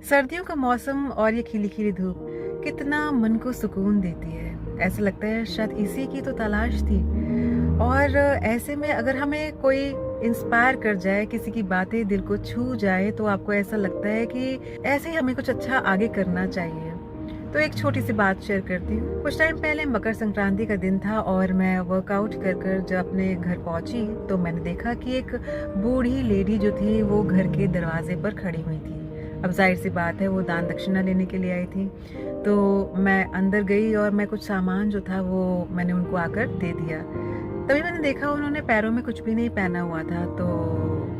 सर्दियों का मौसम और ये खिली खिली धूप कितना मन को सुकून देती है। ऐसा लगता है शायद इसी की तो तलाश थी। और ऐसे में अगर हमें कोई इंस्पायर कर जाए, किसी की बातें दिल को छू जाए, तो आपको ऐसा लगता है कि ऐसे ही हमें कुछ अच्छा आगे करना चाहिए। तो एक छोटी सी बात शेयर करती हूँ। कुछ टाइम पहले मकर संक्रांति का दिन था और मैं वर्कआउट कर कर जब अपने घर पहुंची तो मैंने देखा कि एक बूढ़ी लेडी जो थी वो घर के दरवाजे पर खड़ी हुई थी। अब जाहिर सी बात है वो दान दक्षिणा लेने के लिए आई थी। तो मैं अंदर गई और मैं कुछ सामान जो था वो मैंने उनको आकर दे दिया। तभी मैंने देखा उन्होंने पैरों में कुछ भी नहीं पहना हुआ था। तो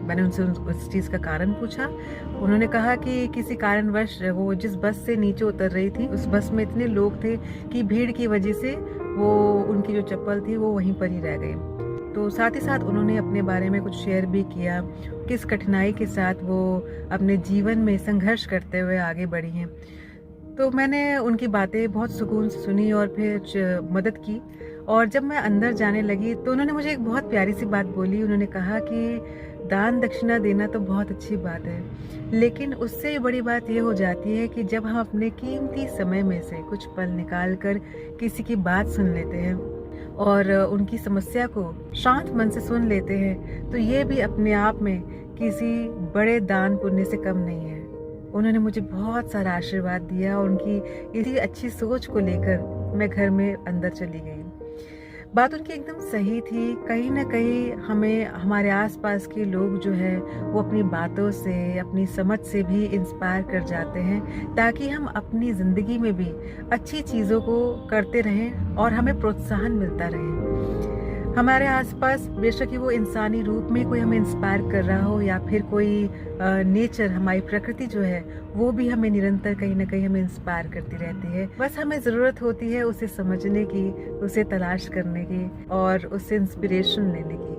मैंने उनसे उस चीज़ का कारण पूछा। उन्होंने कहा कि किसी कारणवश वो जिस बस से नीचे उतर रही थी उस बस में इतने लोग थे कि भीड़ की वजह से वो उनकी जो चप्पल थी वो वहीं पर ही रह गई। तो साथ ही साथ उन्होंने अपने बारे में कुछ शेयर भी किया, किस कठिनाई के साथ वो अपने जीवन में संघर्ष करते हुए आगे बढ़ी हैं। तो मैंने उनकी बातें बहुत सुकून से सुनी और फिर मदद की। और जब मैं अंदर जाने लगी तो उन्होंने मुझे एक बहुत प्यारी सी बात बोली। उन्होंने कहा कि दान दक्षिणा देना तो बहुत अच्छी बात है, लेकिन उससे बड़ी बात ये हो जाती है कि जब हम अपने कीमती समय में से कुछ पल निकाल कर किसी की बात सुन लेते हैं और उनकी समस्या को शांत मन से सुन लेते हैं, तो ये भी अपने आप में किसी बड़े दान पुण्य से कम नहीं है। उन्होंने मुझे बहुत सारा आशीर्वाद दिया और उनकी इसी अच्छी सोच को लेकर मैं घर में अंदर चली गई। बात उनकी एकदम सही थी। कहीं ना कहीं हमें हमारे आसपास के लोग जो है वो अपनी बातों से, अपनी समझ से भी इंस्पायर कर जाते हैं, ताकि हम अपनी ज़िंदगी में भी अच्छी चीज़ों को करते रहें और हमें प्रोत्साहन मिलता रहे। हमारे आसपास बेशक ही वो इंसानी रूप में कोई हमें इंस्पायर कर रहा हो या फिर कोई नेचर, हमारी प्रकृति जो है वो भी हमें निरंतर कहीं ना कहीं हमें इंस्पायर करती रहती है। बस हमें ज़रूरत होती है उसे समझने की, उसे तलाश करने की और उससे इंस्पिरेशन लेने की।